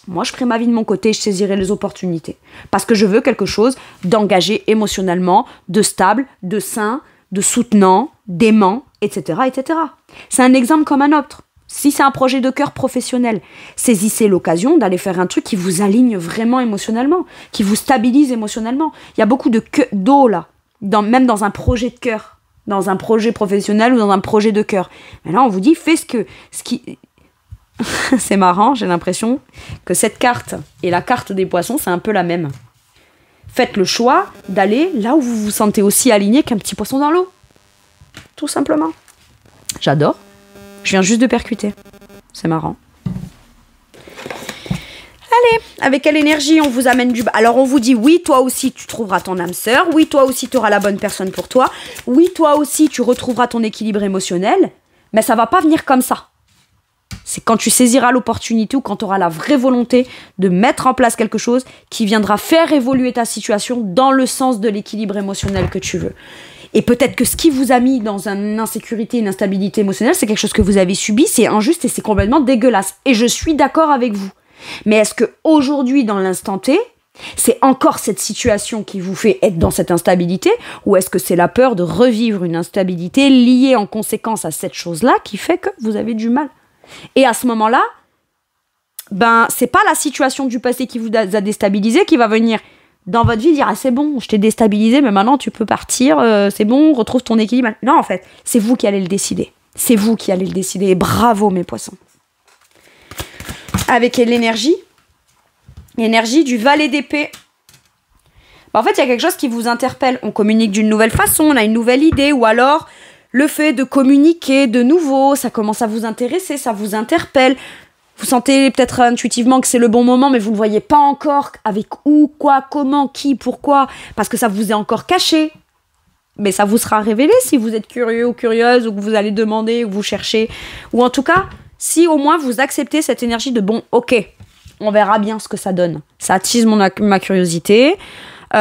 moi je ferai ma vie de mon côté et je saisirai les opportunités. Parce que je veux quelque chose d'engagé émotionnellement, de stable, de sain, de soutenant, d'aimant, etc., etc. C'est un exemple comme un autre. Si c'est un projet de cœur professionnel, saisissez l'occasion d'aller faire un truc qui vous aligne vraiment émotionnellement, qui vous stabilise émotionnellement. Il y a beaucoup d'eau là, même dans un projet de cœur. Dans un projet professionnel ou dans un projet de cœur. Mais là, on vous dit, fais ce qui... C'est marrant, j'ai l'impression que cette carte et la carte des poissons, c'est un peu la même. Faites le choix d'aller là où vous vous sentez aussi aligné qu'un petit poisson dans l'eau. Tout simplement. J'adore. Je viens juste de percuter. C'est marrant. Allez, avec quelle énergie on vous amène du bas? Alors on vous dit oui, toi aussi tu trouveras ton âme sœur, oui, toi aussi tu auras la bonne personne pour toi, oui, toi aussi tu retrouveras ton équilibre émotionnel, mais ça va pas venir comme ça. C'est quand tu saisiras l'opportunité ou quand tu auras la vraie volonté de mettre en place quelque chose qui viendra faire évoluer ta situation dans le sens de l'équilibre émotionnel que tu veux. Et peut-être que ce qui vous a mis dans une insécurité, une instabilité émotionnelle, c'est quelque chose que vous avez subi, c'est injuste et c'est complètement dégueulasse. Et je suis d'accord avec vous. Mais est-ce que aujourd'hui, dans l'instant T, c'est encore cette situation qui vous fait être dans cette instabilité, ou est-ce que c'est la peur de revivre une instabilité liée en conséquence à cette chose-là qui fait que vous avez du mal? Et à ce moment-là, ben c'est pas la situation du passé qui vous a déstabilisé qui va venir dans votre vie dire ah c'est bon, je t'ai déstabilisé, mais maintenant tu peux partir, c'est bon, retrouve ton équilibre. Non en fait, c'est vous qui allez le décider. C'est vous qui allez le décider. Et bravo mes poissons. Avec l'énergie du valet d'épée. En fait, il y a quelque chose qui vous interpelle. On communique d'une nouvelle façon, on a une nouvelle idée, ou alors le fait de communiquer de nouveau, ça commence à vous intéresser, ça vous interpelle. Vous sentez peut-être intuitivement que c'est le bon moment, mais vous ne voyez pas encore avec où, quoi, comment, qui, pourquoi, parce que ça vous est encore caché. Mais ça vous sera révélé si vous êtes curieux ou curieuse, ou que vous allez demander, ou que vous cherchez. Ou en tout cas, si au moins vous acceptez cette énergie de bon, ok, on verra bien ce que ça donne. Ça attise ma curiosité.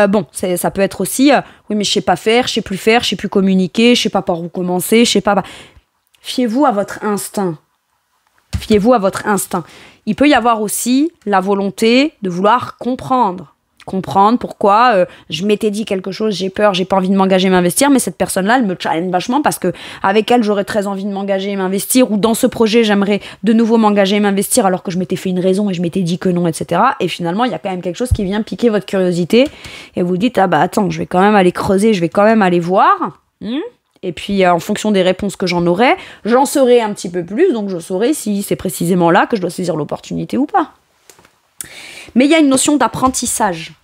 Bon, ça peut être aussi, oui mais je sais pas faire, je sais plus communiquer, je sais pas par où commencer, je sais pas... Fiez-vous à votre instinct. Fiez-vous à votre instinct. Il peut y avoir aussi la volonté de vouloir comprendre pourquoi je m'étais dit quelque chose, j'ai peur, j'ai pas envie de m'engager, m'investir, mais cette personne-là, elle me challenge vachement parce que avec elle, j'aurais très envie de m'engager et m'investir, ou dans ce projet, j'aimerais de nouveau m'engager et m'investir alors que je m'étais fait une raison et je m'étais dit que non, etc. Et finalement, il y a quand même quelque chose qui vient piquer votre curiosité et vous dites, ah bah attends, je vais quand même aller creuser, je vais quand même aller voir. Et puis, en fonction des réponses que j'en aurai, j'en saurai un petit peu plus, donc je saurai si c'est précisément là que je dois saisir l'opportunité ou pas. Mais il y a une notion d'apprentissage.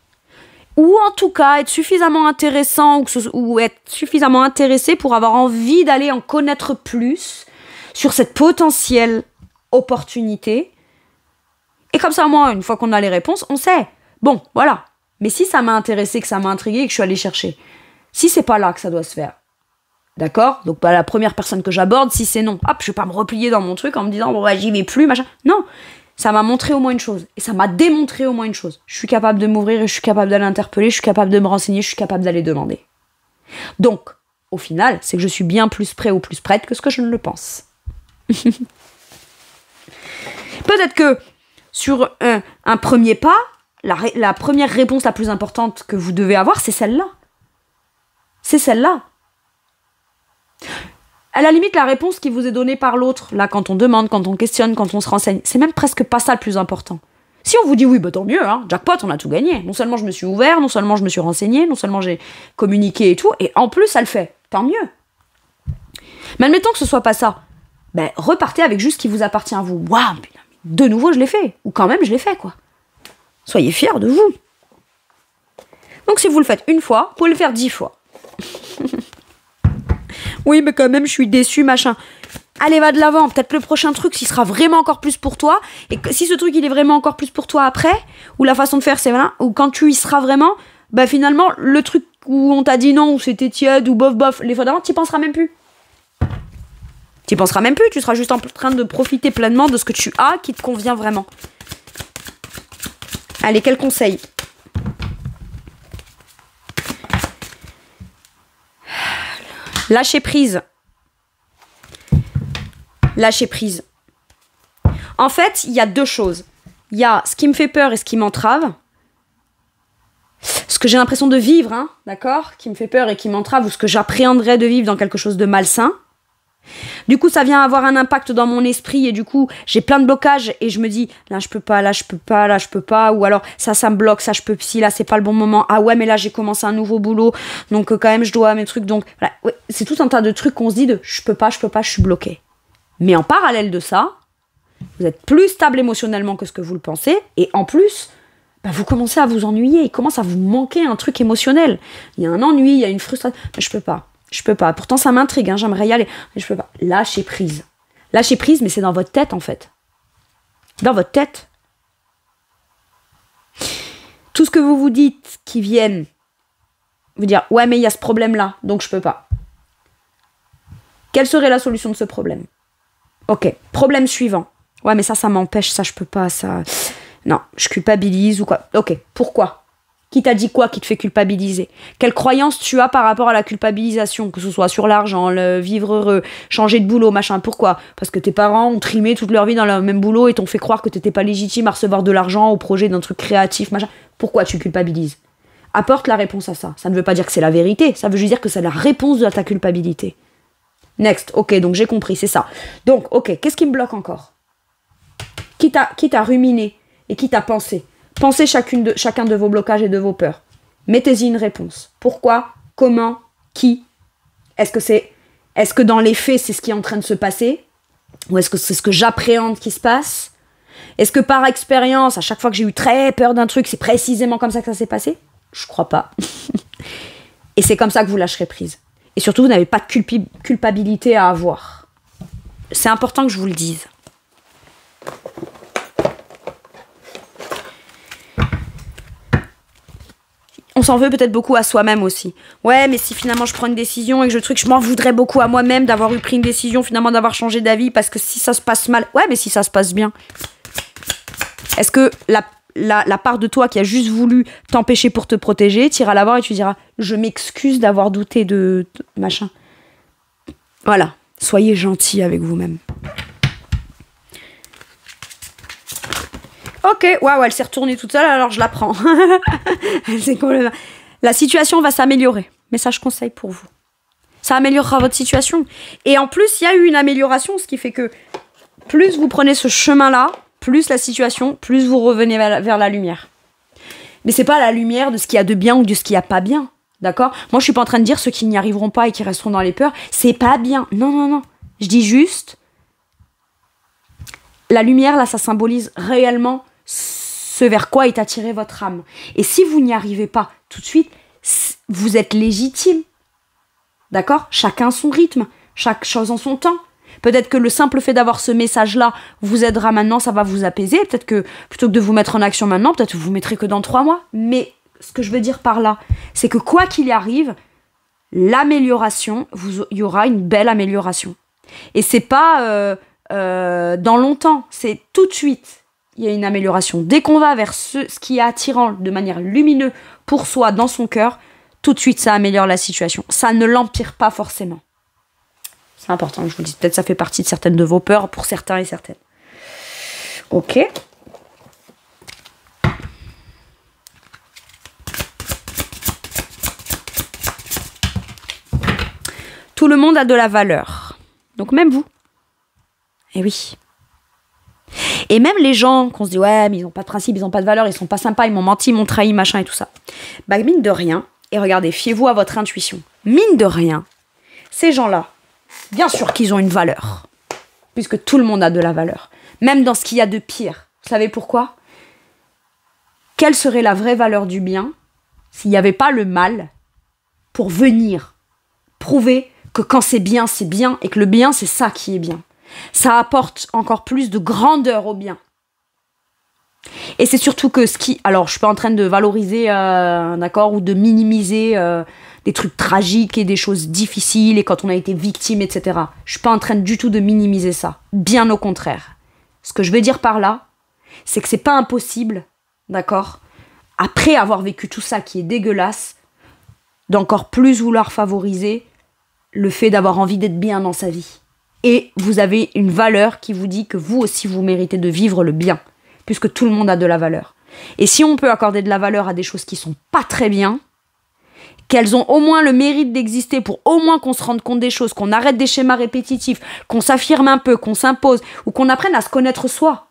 Ou en tout cas, être suffisamment intéressant ou être suffisamment intéressé pour avoir envie d'aller en connaître plus sur cette potentielle opportunité Et comme ça, moi, une fois qu'on a les réponses, on sait. Bon, voilà. Mais si ça m'a intéressé, que ça m'a intrigué et que je suis allée chercher, si c'est pas là que ça doit se faire, d'accord? Donc, la première personne que j'aborde, si c'est non, hop, je vais pas me replier dans mon truc en me disant, bon, j'y vais plus, machin. Non, ça m'a montré au moins une chose. Et ça m'a démontré au moins une chose. Je suis capable de m'ouvrir et je suis capable d'aller interpeller, je suis capable de me renseigner, je suis capable d'aller demander. Donc, au final, c'est que je suis bien plus prêt ou plus prête que ce que je ne le pense. Peut-être que sur un premier pas, la première réponse la plus importante que vous devez avoir, c'est celle-là. C'est celle-là. À la limite, la réponse qui vous est donnée par l'autre, là, quand on demande, quand on questionne, quand on se renseigne, c'est même presque pas ça le plus important. Si on vous dit oui, bah tant mieux, hein, jackpot, on a tout gagné. Non seulement je me suis ouvert, non seulement je me suis renseigné, non seulement j'ai communiqué et tout, et en plus, ça le fait. Tant mieux. Mais admettons que ce soit pas ça. Ben, repartez avec juste ce qui vous appartient à vous. Waouh, de nouveau, je l'ai fait. Ou quand même, je l'ai fait, quoi. Soyez fiers de vous. Donc, si vous le faites une fois, vous pouvez le faire 10 fois. Oui, mais quand même, je suis déçue, machin. Allez, va de l'avant. Peut-être le prochain truc, s'il sera vraiment encore plus pour toi. Et que, si ce truc, il est vraiment encore plus pour toi après, ou la façon de faire, c'est voilà, ou quand tu y seras vraiment, bah finalement, le truc où on t'a dit non, ou c'était tiède, ou bof bof, les fois d'avant, t'y penseras même plus. T'y penseras même plus, tu seras juste en train de profiter pleinement de ce que tu as qui te convient vraiment. Allez, quel conseil? Lâcher prise. Lâcher prise. En fait, il y a deux choses. Il y a ce qui me fait peur et ce qui m'entrave. Ce que j'ai l'impression de vivre, hein, d'accord, qui me fait peur et qui m'entrave, ou ce que j'appréhenderais de vivre dans quelque chose de malsain. Du coup, ça vient avoir un impact dans mon esprit et du coup, j'ai plein de blocages et je me dis, là, je peux pas, là, je peux pas, là, je peux pas, ou alors, ça me bloque, ça, je peux, si, là, c'est pas le bon moment. Ah ouais, mais là, j'ai commencé un nouveau boulot, donc quand même, je dois mes trucs, donc, voilà. Ouais, c'est tout un tas de trucs qu'on se dit de, je peux pas, je suis bloqué. Mais en parallèle de ça, vous êtes plus stable émotionnellement que ce que vous le pensez, et en plus, bah, vous commencez à vous ennuyer, il commence à vous manquer un truc émotionnel. Il y a un ennui, il y a une frustration, mais je peux pas. Je peux pas. Pourtant, ça m'intrigue, hein, j'aimerais y aller. Mais je peux pas. Lâchez prise. Lâchez prise, mais c'est dans votre tête, en fait. Dans votre tête. Tout ce que vous vous dites qui viennent vous dire « Ouais, mais il y a ce problème-là, donc je peux pas. » Quelle serait la solution de ce problème? Ok. Problème suivant. Ouais, mais ça m'empêche, ça, je peux pas, ça... Non, je culpabilise ou quoi. Ok. Pourquoi? Qui t'a dit quoi qui te fait culpabiliser? Quelle croyance tu as par rapport à la culpabilisation? Que ce soit sur l'argent, le vivre heureux, changer de boulot, machin. Pourquoi? Parce que tes parents ont trimé toute leur vie dans le même boulot et t'ont fait croire que t'étais pas légitime à recevoir de l'argent au projet d'un truc créatif, machin. Pourquoi tu culpabilises? Apporte la réponse à ça. Ça ne veut pas dire que c'est la vérité. Ça veut juste dire que c'est la réponse de ta culpabilité. Next. Ok, donc j'ai compris, c'est ça. Donc, ok, qu'est-ce qui me bloque encore? Qui t'a ruminé et qui t'a pensé? Pensez chacun de vos blocages et de vos peurs. Mettez-y une réponse. Pourquoi? Comment? Qui? Est-ce que dans les faits, c'est ce qui est en train de se passer? Ou est-ce que c'est ce que j'appréhende qui se passe? Est-ce que par expérience, à chaque fois que j'ai eu très peur d'un truc, c'est précisément comme ça que ça s'est passé? Je crois pas. Et c'est comme ça que vous lâcherez prise. Et surtout, vous n'avez pas de culpabilité à avoir. C'est important que je vous le dise. On s'en veut peut-être beaucoup à soi-même aussi. Ouais, mais si finalement je prends une décision et que je m'en voudrais beaucoup à moi-même d'avoir pris une décision, finalement d'avoir changé d'avis, parce que si ça se passe mal... Ouais, mais si ça se passe bien. Est-ce que la part de toi qui a juste voulu t'empêcher pour te protéger, t'iras la voir et tu diras « Je m'excuse d'avoir douté de machin. » Voilà. Soyez gentil avec vous-même. Ok, waouh, elle s'est retournée toute seule, alors je la prends. C'est cool. La situation va s'améliorer. Message conseil pour vous. Ça améliorera votre situation. Et en plus, il y a eu une amélioration, ce qui fait que plus vous prenez ce chemin-là, plus la situation, plus vous revenez vers la lumière. Mais c'est pas la lumière de ce qu'il y a de bien ou de ce qu'il n'y a pas bien. D'accord? Moi, je suis pas en train de dire ceux qui n'y arriveront pas et qui resteront dans les peurs, c'est pas bien. Non, non, non. Je dis juste, la lumière, là, ça symbolise réellement ce vers quoi est attirée votre âme. Et si vous n'y arrivez pas tout de suite, vous êtes légitime. D'accord? Chacun son rythme, chaque chose en son temps. Peut-être que le simple fait d'avoir ce message-là vous aidera maintenant, ça va vous apaiser. Peut-être que plutôt que de vous mettre en action maintenant, peut-être que vous ne mettrez que dans 3 mois. Mais ce que je veux dire par là, c'est que quoi qu'il y arrive, l'amélioration, il y aura une belle amélioration. Et c'est pas dans longtemps, c'est tout de suite. Il y a une amélioration. Dès qu'on va vers ce qui est attirant de manière lumineuse pour soi, dans son cœur, tout de suite ça améliore la situation. Ça ne l'empire pas forcément. C'est important, je vous le dis. Peut-être ça fait partie de certaines de vos peurs pour certains et certaines. Ok. Tout le monde a de la valeur. Donc même vous. Eh oui. Et même les gens qu'on se dit, ouais, mais ils n'ont pas de principe, ils n'ont pas de valeur, ils sont pas sympas, ils m'ont menti, ils m'ont trahi, machin et tout ça. Bah, mine de rien, et regardez, fiez-vous à votre intuition. Mine de rien, ces gens-là, bien sûr qu'ils ont une valeur. Puisque tout le monde a de la valeur. Même dans ce qu'il y a de pire. Vous savez pourquoi? Quelle serait la vraie valeur du bien s'il n'y avait pas le mal pour venir prouver que quand c'est bien et que le bien, c'est ça qui est bien. Ça apporte encore plus de grandeur au bien. Et c'est surtout que alors, je suis pas en train de valoriser, d'accord, ou de minimiser des trucs tragiques et des choses difficiles et quand on a été victime, etc. Je suis pas en train du tout de minimiser ça. Bien au contraire. Ce que je veux dire par là, c'est que c'est pas impossible, d'accord, après avoir vécu tout ça qui est dégueulasse, d'encore plus vouloir favoriser le fait d'avoir envie d'être bien dans sa vie. Et vous avez une valeur qui vous dit que vous aussi, vous méritez de vivre le bien, puisque tout le monde a de la valeur. Et si on peut accorder de la valeur à des choses qui sont pas très bien, qu'elles ont au moins le mérite d'exister pour au moins qu'on se rende compte des choses, qu'on arrête des schémas répétitifs, qu'on s'affirme un peu, qu'on s'impose, ou qu'on apprenne à se connaître soi.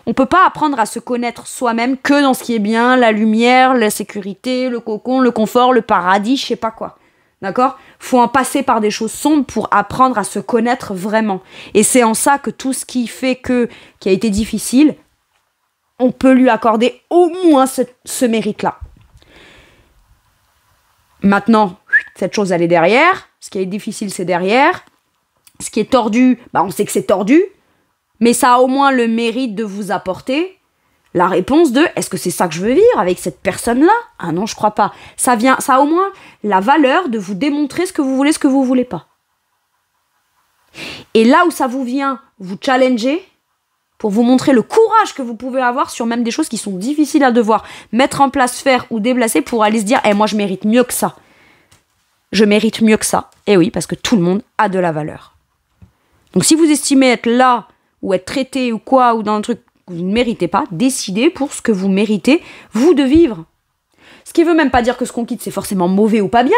On peut pas apprendre à se connaître soi-même que dans ce qui est bien, la lumière, la sécurité, le cocon, le confort, le paradis, je sais pas quoi. D'accord ? Faut en passer par des choses sombres pour apprendre à se connaître vraiment. Et c'est en ça que tout ce qui a été difficile, on peut lui accorder au moins ce mérite-là. Maintenant, cette chose, elle est derrière. Ce qui est difficile, c'est derrière. Ce qui est tordu, on sait que c'est tordu. Mais ça a au moins le mérite de vous apporter la réponse de « Est-ce que c'est ça que je veux vivre avec cette personne-là ?» Ah non, je crois pas. Ça a au moins la valeur de vous démontrer ce que vous voulez pas. Et là où ça vous vient vous challenger, pour vous montrer le courage que vous pouvez avoir sur même des choses qui sont difficiles à devoir mettre en place, faire ou déplacer pour aller se dire « moi, je mérite mieux que ça. Je mérite mieux que ça. » Et oui, parce que tout le monde a de la valeur. Donc si vous estimez être là, ou être traité, ou quoi, ou dans un truc que vous ne méritez pas, décidez pour ce que vous méritez, vous, de vivre. Ce qui veut même pas dire que ce qu'on quitte, c'est forcément mauvais ou pas bien.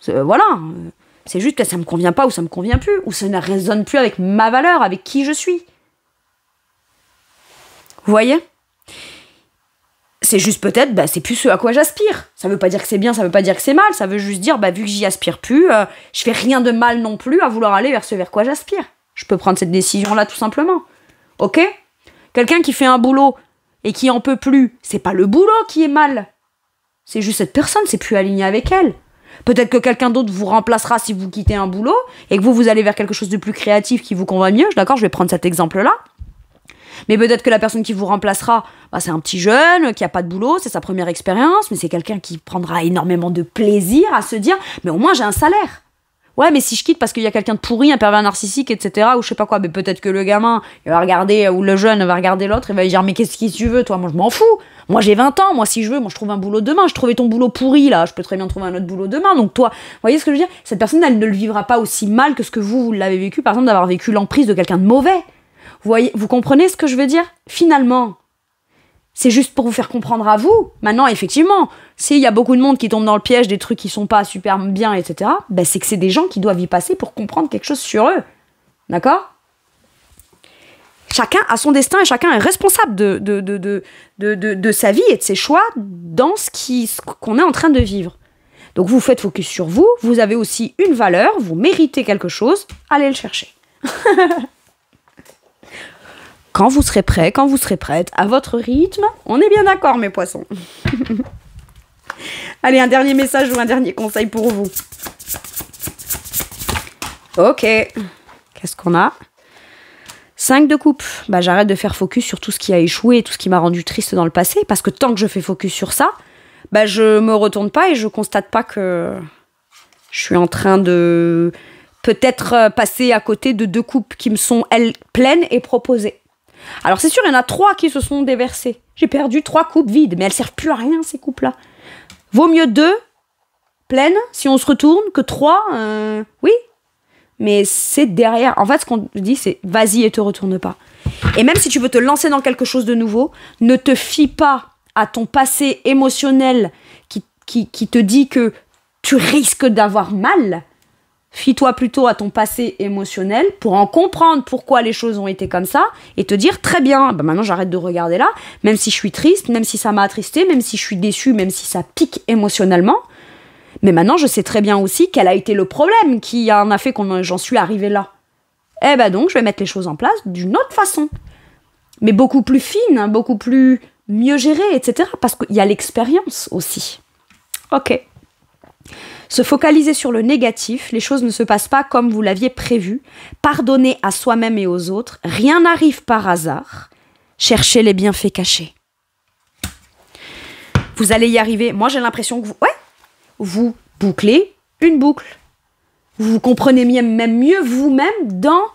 Voilà. C'est juste que ça me convient pas ou ça me convient plus, ou ça ne résonne plus avec ma valeur, avec qui je suis. Vous voyez ? C'est juste peut-être, c'est plus ce à quoi j'aspire. Ça veut pas dire que c'est bien, ça veut pas dire que c'est mal, ça veut juste dire, vu que j'y aspire plus, je fais rien de mal non plus à vouloir aller vers ce vers quoi j'aspire. Je peux prendre cette décision-là tout simplement. Ok ? Quelqu'un qui fait un boulot et qui en peut plus, c'est pas le boulot qui est mal. C'est juste cette personne, c'est plus aligné avec elle. Peut-être que quelqu'un d'autre vous remplacera si vous quittez un boulot et que vous allez vers quelque chose de plus créatif qui vous convient mieux. D'accord ? Je vais prendre cet exemple-là. Mais peut-être que la personne qui vous remplacera, c'est un petit jeune qui a pas de boulot, c'est sa première expérience, mais c'est quelqu'un qui prendra énormément de plaisir à se dire « mais au moins j'ai un salaire ». Ouais, mais si je quitte parce qu'il y a quelqu'un de pourri, un pervers narcissique, etc., ou je sais pas quoi, mais peut-être que le gamin, il va regarder, ou le jeune va regarder l'autre, il va lui dire, mais qu'est-ce que tu veux, toi? Moi, je m'en fous. Moi, j'ai 20 ans. Moi, si je veux, je trouve un boulot demain. Je trouvais ton boulot pourri, là. Je peux très bien trouver un autre boulot demain. Donc, toi, vous voyez ce que je veux dire? Cette personne, elle ne le vivra pas aussi mal que ce que vous l'avez vécu, par exemple, d'avoir vécu l'emprise de quelqu'un de mauvais. Vous voyez, vous comprenez ce que je veux dire? Finalement, c'est juste pour vous faire comprendre à vous. Maintenant, effectivement, s'il y a beaucoup de monde qui tombe dans le piège des trucs qui sont pas super bien, etc., c'est que c'est des gens qui doivent y passer pour comprendre quelque chose sur eux. D'accord? Chacun a son destin et chacun est responsable de sa vie et de ses choix dans ce qu'on est en train de vivre. Donc vous faites focus sur vous, vous avez aussi une valeur, vous méritez quelque chose, allez le chercher. Quand vous serez prêt, quand vous serez prête, à votre rythme, on est bien d'accord mes poissons. Allez, un dernier message ou un dernier conseil pour vous. Ok, qu'est-ce qu'on a ? 5 de coupe, bah, j'arrête de faire focus sur tout ce qui a échoué, tout ce qui m'a rendu triste dans le passé, parce que tant que je fais focus sur ça, bah, je me retourne pas et je constate pas que je suis en train de peut-être passer à côté de 2 coupes qui me sont, elles, pleines et proposées. Alors c'est sûr, il y en a 3 qui se sont déversées. J'ai perdu 3 coupes vides, mais elles servent plus à rien, ces coupes-là. Vaut mieux 2 pleines, si on se retourne, que 3, oui. Mais c'est derrière. En fait, ce qu'on dit, c'est vas-y et te retourne pas. Et même si tu veux te lancer dans quelque chose de nouveau, ne te fie pas à ton passé émotionnel qui te dit que tu risques d'avoir mal. Fie-toi plutôt à ton passé émotionnel pour en comprendre pourquoi les choses ont été comme ça et te dire très bien, bah maintenant j'arrête de regarder là, même si je suis triste, même si ça m'a attristé, même si je suis déçue, même si ça pique émotionnellement. Mais maintenant je sais très bien aussi quel a été le problème qui en a fait que j'en suis arrivée là. Eh ben donc je vais mettre les choses en place d'une autre façon. Mais beaucoup plus fine, hein, beaucoup plus mieux gérée, etc. Parce qu'il y a l'expérience aussi. Ok. Se focaliser sur le négatif, les choses ne se passent pas comme vous l'aviez prévu. Pardonnez à soi-même et aux autres. Rien n'arrive par hasard. Cherchez les bienfaits cachés. Vous allez y arriver. Moi, j'ai l'impression que vous bouclez une boucle. Vous comprenez même mieux vous-même dans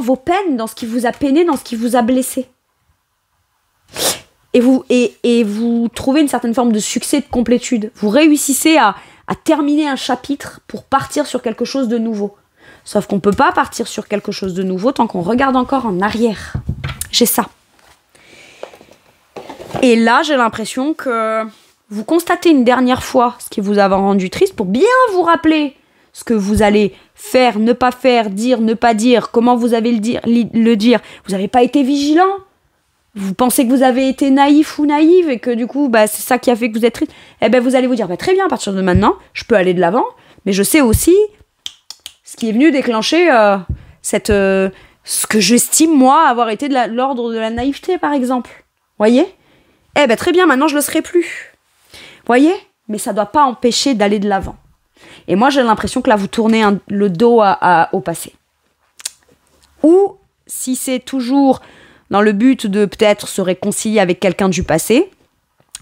vos peines, dans ce qui vous a peiné, dans ce qui vous a blessé. Et vous trouvez une certaine forme de succès, de complétude. Vous réussissez à terminer un chapitre pour partir sur quelque chose de nouveau. Sauf qu'on ne peut pas partir sur quelque chose de nouveau tant qu'on regarde encore en arrière. J'ai ça. Et là, j'ai l'impression que vous constatez une dernière fois ce qui vous a rendu triste pour bien vous rappeler ce que vous allez faire, ne pas faire, dire, ne pas dire, comment vous avez le dire. Vous n'avez pas été vigilant. Vous pensez que vous avez été naïf ou naïve et que du coup, bah, c'est ça qui a fait que vous êtes triste. Eh ben, vous allez vous dire, bah, très bien, à partir de maintenant, je peux aller de l'avant, mais je sais aussi ce qui est venu déclencher ce que j'estime, moi, avoir été de l'ordre de la naïveté, par exemple. Voyez ? Eh ben, très bien, maintenant, je le serai plus. Voyez ? Mais ça ne doit pas empêcher d'aller de l'avant. Et moi, j'ai l'impression que là, vous tournez le dos au passé. Ou, si c'est toujours dans le but de peut-être se réconcilier avec quelqu'un du passé,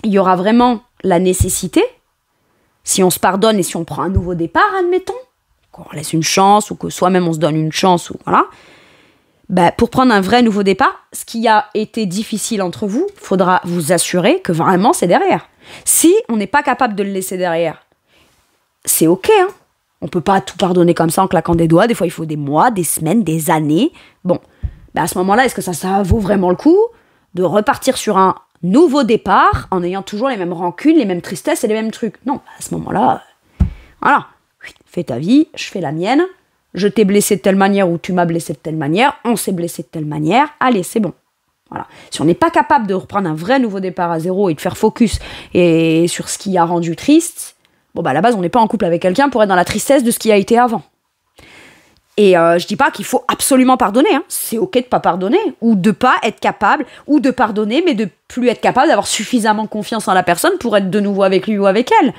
il y aura vraiment la nécessité, si on se pardonne et si on prend un nouveau départ, admettons, qu'on laisse une chance ou que soi-même on se donne une chance, ou voilà, bah, pour prendre un vrai nouveau départ, ce qui a été difficile entre vous, il faudra vous assurer que vraiment c'est derrière. Si on n'est pas capable de le laisser derrière, c'est ok, hein. On peut pas tout pardonner comme ça en claquant des doigts, des fois il faut des mois, des semaines, des années, bon. À ce moment-là, est-ce que ça vaut vraiment le coup de repartir sur un nouveau départ en ayant toujours les mêmes rancunes, les mêmes tristesses et les mêmes trucs? Non, à ce moment-là, voilà, fais ta vie, je fais la mienne, je t'ai blessé de telle manière ou tu m'as blessé de telle manière, on s'est blessé de telle manière, allez, c'est bon. Voilà. Si on n'est pas capable de reprendre un vrai nouveau départ à zéro et de faire focus et sur ce qui a rendu triste, bon bah à la base, on n'est pas en couple avec quelqu'un pour être dans la tristesse de ce qui a été avant. Et je dis pas qu'il faut absolument pardonner, hein. C'est ok de pas pardonner, ou de pas être capable, ou de pardonner, mais de plus être capable d'avoir suffisamment confiance en la personne pour être de nouveau avec lui ou avec elle.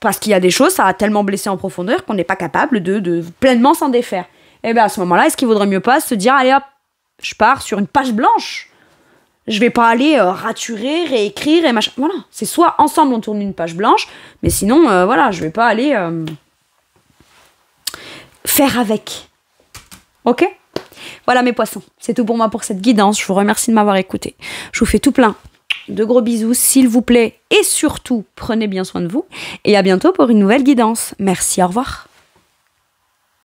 Parce qu'il y a des choses, ça a tellement blessé en profondeur qu'on n'est pas capable de pleinement s'en défaire. Et bien à ce moment-là, est-ce qu'il vaudrait mieux pas se dire, allez hop, je pars sur une page blanche. Je vais pas aller raturer, réécrire et machin. Voilà, c'est soit ensemble on tourne une page blanche, mais sinon, voilà, je vais pas aller faire avec. Ok ? Voilà mes poissons, c'est tout pour moi pour cette guidance. Je vous remercie de m'avoir écouté. Je vous fais tout plein de gros bisous, s'il vous plaît. Et surtout, prenez bien soin de vous. Et à bientôt pour une nouvelle guidance. Merci, au revoir.